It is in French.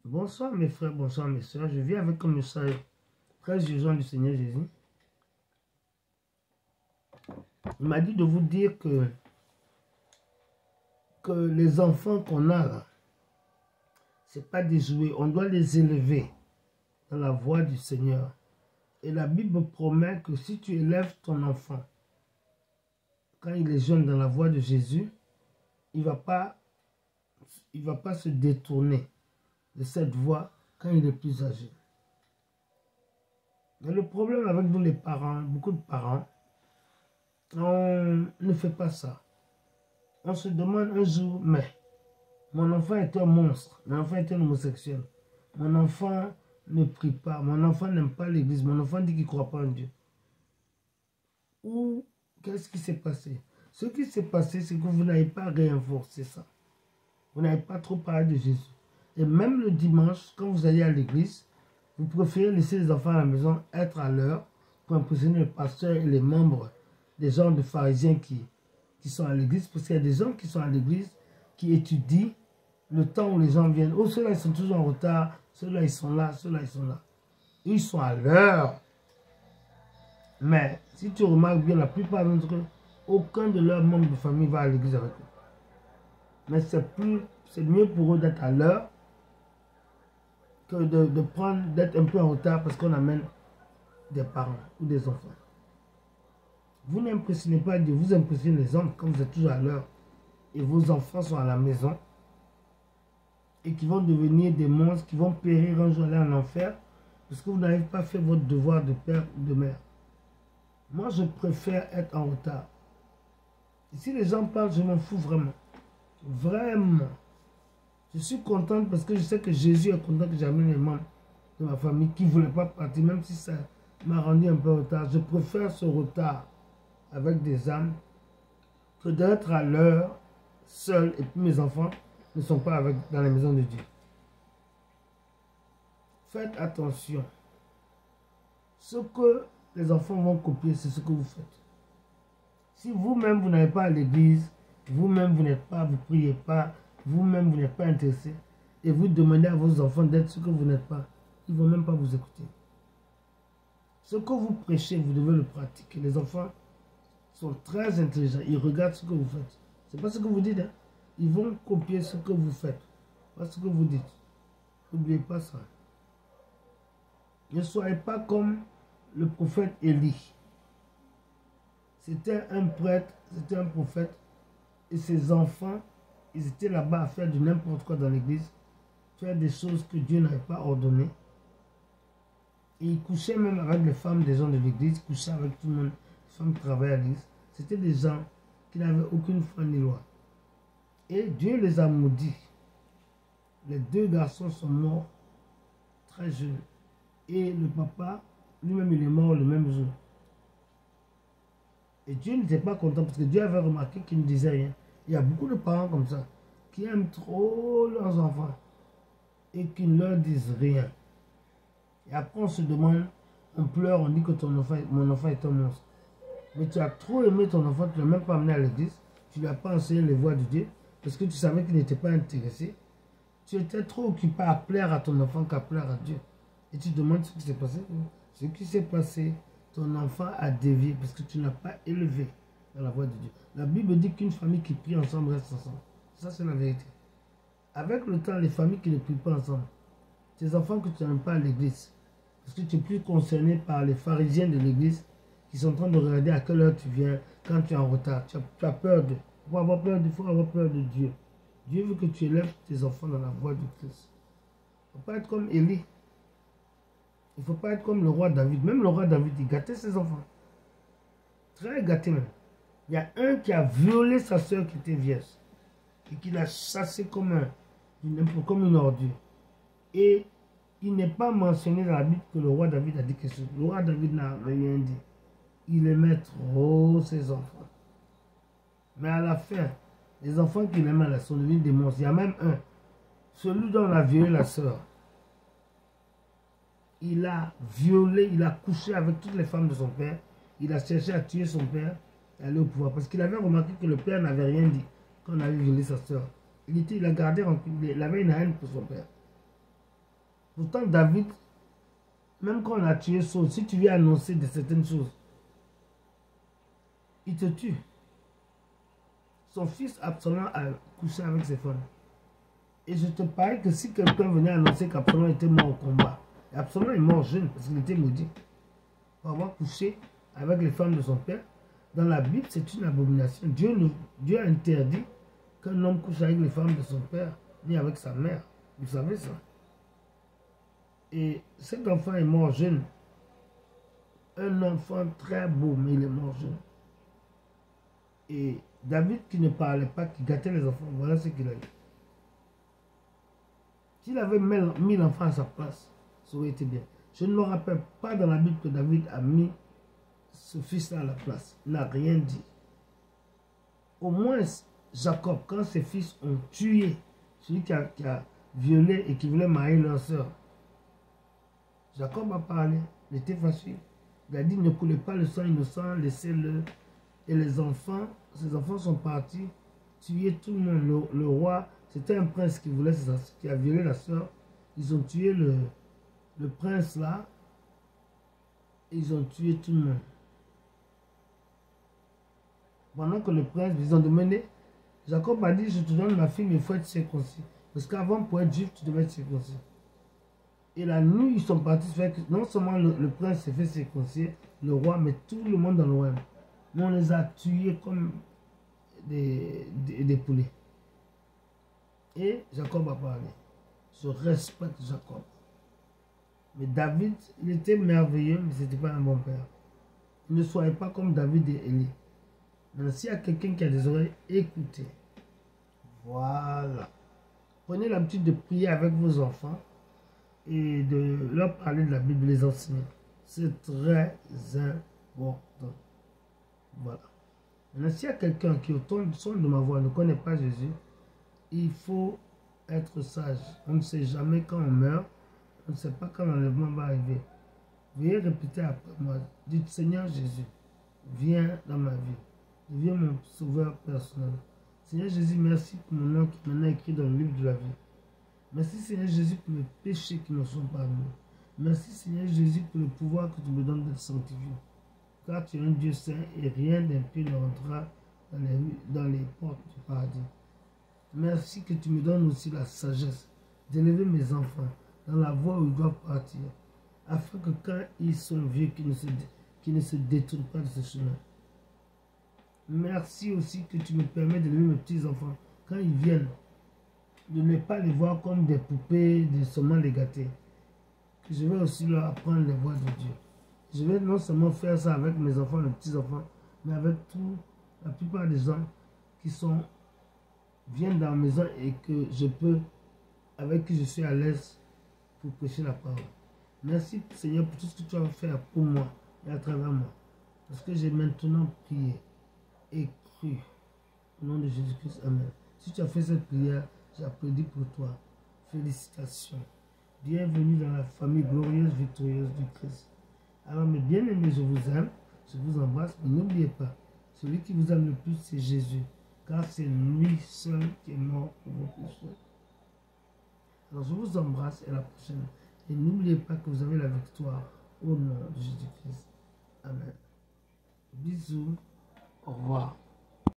Bonsoir mes frères, bonsoir mes soeurs. Je viens avec un message très urgent du Seigneur Jésus. Il m'a dit de vous dire que les enfants qu'on a là, ce n'est pas des jouets. On doit les élever dans la voie du Seigneur. Et la Bible promet que si tu élèves ton enfant, quand il est jeune dans la voie de Jésus, il va pas se détourner de cette voie quand il est plus âgé. Mais le problème avec nous les parents, beaucoup de parents, on ne fait pas ça. On se demande un jour, mais mon enfant est un monstre, mon enfant est un homosexuel, mon enfant ne prie pas, mon enfant n'aime pas l'église, mon enfant dit qu'il ne croit pas en Dieu. Ou qu'est-ce qui s'est passé? Ce qui s'est passé, c'est que vous n'avez pas réinforcé ça. Vous n'avez pas trop parlé de Jésus. Et même le dimanche, quand vous allez à l'église, vous préférez laisser les enfants à la maison être à l'heure pour impressionner le pasteur et les membres des gens de pharisiens qui sont à l'église. Parce qu'il y a des gens qui sont à l'église, qui étudient le temps où les gens viennent. Oh, ceux-là, ils sont toujours en retard. Ceux-là, ils sont là. Ceux-là, ils sont là. Ils sont à l'heure. Mais si tu remarques bien, la plupart d'entre eux, aucun de leurs membres de famille va à l'église avec eux. Mais c'est mieux pour eux d'être à l'heure que d'être un peu en retard parce qu'on amène des parents ou des enfants. Vous n'impressionnez pas Dieu, vous impressionnez les hommes quand vous êtes toujours à l'heure et vos enfants sont à la maison et qui vont devenir des monstres, qui vont périr un jour aller en enfer parce que vous n'avez pas fait votre devoir de père ou de mère. Moi, je préfère être en retard. Et si les gens parlent, je m'en fous vraiment. Vraiment. Je suis contente parce que je sais que Jésus est content que j'amène les membres de ma famille qui ne voulaient pas partir, même si ça m'a rendu un peu en retard. Je préfère ce retard avec des âmes que d'être à l'heure seul et puis mes enfants ne sont pas dans la maison de Dieu. Faites attention. Ce que les enfants vont copier, c'est ce que vous faites. Si vous-même, vous n'allez pas à l'église, vous-même, vous n'êtes pas, vous ne priez pas, vous-même, vous n'êtes pas intéressé, et vous demandez à vos enfants d'être ce que vous n'êtes pas, ils ne vont même pas vous écouter. Ce que vous prêchez, vous devez le pratiquer. Les enfants sont très intelligents, ils regardent ce que vous faites. Ce n'est pas ce que vous dites, hein? Ils vont copier ce que vous faites, pas ce que vous dites. N'oubliez pas ça. Ne soyez pas comme le prophète Élie. C'était un prêtre, c'était un prophète, et ses enfants, ils étaient là-bas à faire du n'importe quoi dans l'église, faire des choses que Dieu n'avait pas ordonnées. Et ils couchaient même avec les femmes des gens de l'église, ils couchaient avec tout le monde, les femmes qui travaillaient à l'église. C'était des gens qui n'avaient aucune foi ni loi. Et Dieu les a maudits. Les deux garçons sont morts très jeunes. Et le papa, lui-même, il est mort le même jour. Et Dieu n'était pas content parce que Dieu avait remarqué qu'il ne disait rien. Il y a beaucoup de parents comme ça qui aiment trop leurs enfants et qui ne leur disent rien. Et après on se demande, on pleure, on dit que mon enfant est un monstre. Mais tu as trop aimé ton enfant, tu ne l'as même pas amené à l'église, tu ne lui as pas enseigné les voies de Dieu parce que tu savais qu'il n'était pas intéressé. Tu étais trop occupé à plaire à ton enfant qu'à plaire à Dieu. Et tu te demandes ce qui s'est passé. Ce qui s'est passé, ton enfant a dévié parce que tu ne l'as pas élevé dans la voie de Dieu. La Bible dit qu'une famille qui prie ensemble reste ensemble. Ça, c'est la vérité. Avec le temps, les familles qui ne prient pas ensemble, tes enfants que tu n'aimes pas à l'église, parce que tu es plus concerné par les pharisiens de l'église qui sont en train de regarder à quelle heure tu viens quand tu es en retard. Tu as peur de... Il faut avoir peur de Dieu. Dieu veut que tu élèves tes enfants dans la voie du Christ. Il ne faut pas être comme Élie. Il ne faut pas être comme le roi David. Même le roi David, il gâtait ses enfants. Très gâté même. Il y a un qui a violé sa soeur qui était vierge. Et qui l'a chassé comme une ordure. Et il n'est pas mentionné dans la Bible que le roi David a dit quelque chose. Le roi David n'a rien dit. Il aimait trop ses enfants. Mais à la fin, les enfants qu'il aimait sont devenus des monstres. Il y a même un. Celui dont on a violé la soeur. Il a violé, il a couché avec toutes les femmes de son père. Il a cherché à tuer son père et aller au pouvoir. Parce qu'il avait remarqué que le père n'avait rien dit quand on avait violé sa soeur. Il a gardé, il avait une haine pour son père. Pourtant, David, même quand on a tué Saul, si tu lui annoncer de certaines choses, il te tue. Son fils Absalom a couché avec ses femmes. Et je te parie que si quelqu'un venait annoncer qu'Absalom était mort au combat, et Absalom est mort jeune parce qu'il était maudit, pour avoir couché avec les femmes de son père, dans la Bible, c'est une abomination. Dieu a interdit qu'un homme couche avec les femmes de son père, ni avec sa mère. Vous savez ça. Et cet enfant est mort jeune. Un enfant très beau, mais il est mort jeune. Et David qui ne parlait pas, qui gâtait les enfants, voilà ce qu'il a eu. S'il avait mis l'enfant à sa place, ça aurait été bien. Je ne me rappelle pas dans la Bible que David a mis ce fils-là à la place. Il n'a rien dit. Au moins, Jacob, quand ses fils ont tué celui qui a violé et qui voulait marier leur soeur, Jacob a parlé, il était fâché. Il a dit, ne coulez pas le sang innocent, laissez-le. Et les enfants, ses enfants sont partis tuer tout le monde. Le roi, c'était un prince qui voulait, qui a violé la soeur. Ils ont tué le prince là. Ils ont tué tout le monde. Pendant que le prince, ils ont demandé, Jacob a dit, je te donne ma fille, mais il faut être circoncis. Parce qu'avant, pour être juif, tu devais être circoncis. Et la nuit, ils sont partis faire que non seulement le prince s'est fait circoncire, le roi, mais tout le monde dans le royaume. Nous, on les a tués comme des poulets. Et Jacob a parlé. Je respecte Jacob. Mais David, il était merveilleux, mais ce n'était pas un bon père. Ne soyez pas comme David et Élie. Maintenant, s'il y a quelqu'un qui a des oreilles, écoutez. Voilà. Prenez l'habitude de prier avec vos enfants et de leur parler de la Bible, les enseigner. C'est très important. Voilà. Maintenant, s'il y a quelqu'un qui, au son de ma voix, ne connaît pas Jésus, il faut être sage. On ne sait jamais quand on meurt. On ne sait pas quand l'enlèvement va arriver. Veuillez répéter après moi. Dites, Seigneur Jésus, viens dans ma vie. Deviens mon sauveur personnel. Seigneur Jésus, merci pour mon nom qui est maintenant écrit dans le livre de la vie. Merci Seigneur Jésus pour mes péchés qui me sont pardonnés. Merci Seigneur Jésus pour le pouvoir que tu me donnes d'être sanctifié. Car tu es un Dieu saint et rien d'impur ne rentrera dans les portes du paradis. Merci que tu me donnes aussi la sagesse d'élever mes enfants dans la voie où ils doivent partir, afin que quand ils sont vieux, qu'ils ne se détournent pas de ce chemin. Merci aussi que tu me permets d'élever mes petits-enfants quand ils viennent, de ne pas les voir comme des poupées, de seulement les gâter. Que je vais aussi leur apprendre les voies de Dieu. Je vais non seulement faire ça avec mes enfants, mes petits-enfants, mais avec la plupart des gens qui viennent dans la maison et que avec qui je suis à l'aise pour prêcher la parole. Merci Seigneur pour tout ce que tu vas faire pour moi et à travers moi. Parce que j'ai maintenant prié et cru. Au nom de Jésus-Christ, Amen. Si tu as fait cette prière, j'applaudis pour toi. Félicitations. Bienvenue dans la famille glorieuse, victorieuse du Christ. Alors mes bien-aimés, je vous aime, je vous embrasse, mais n'oubliez pas, celui qui vous aime le plus, c'est Jésus. Car c'est lui seul qui est mort pour vos péchés. Alors je vous embrasse et à la prochaine. Et n'oubliez pas que vous avez la victoire au nom de Jésus-Christ. Amen. Bisous. Au revoir.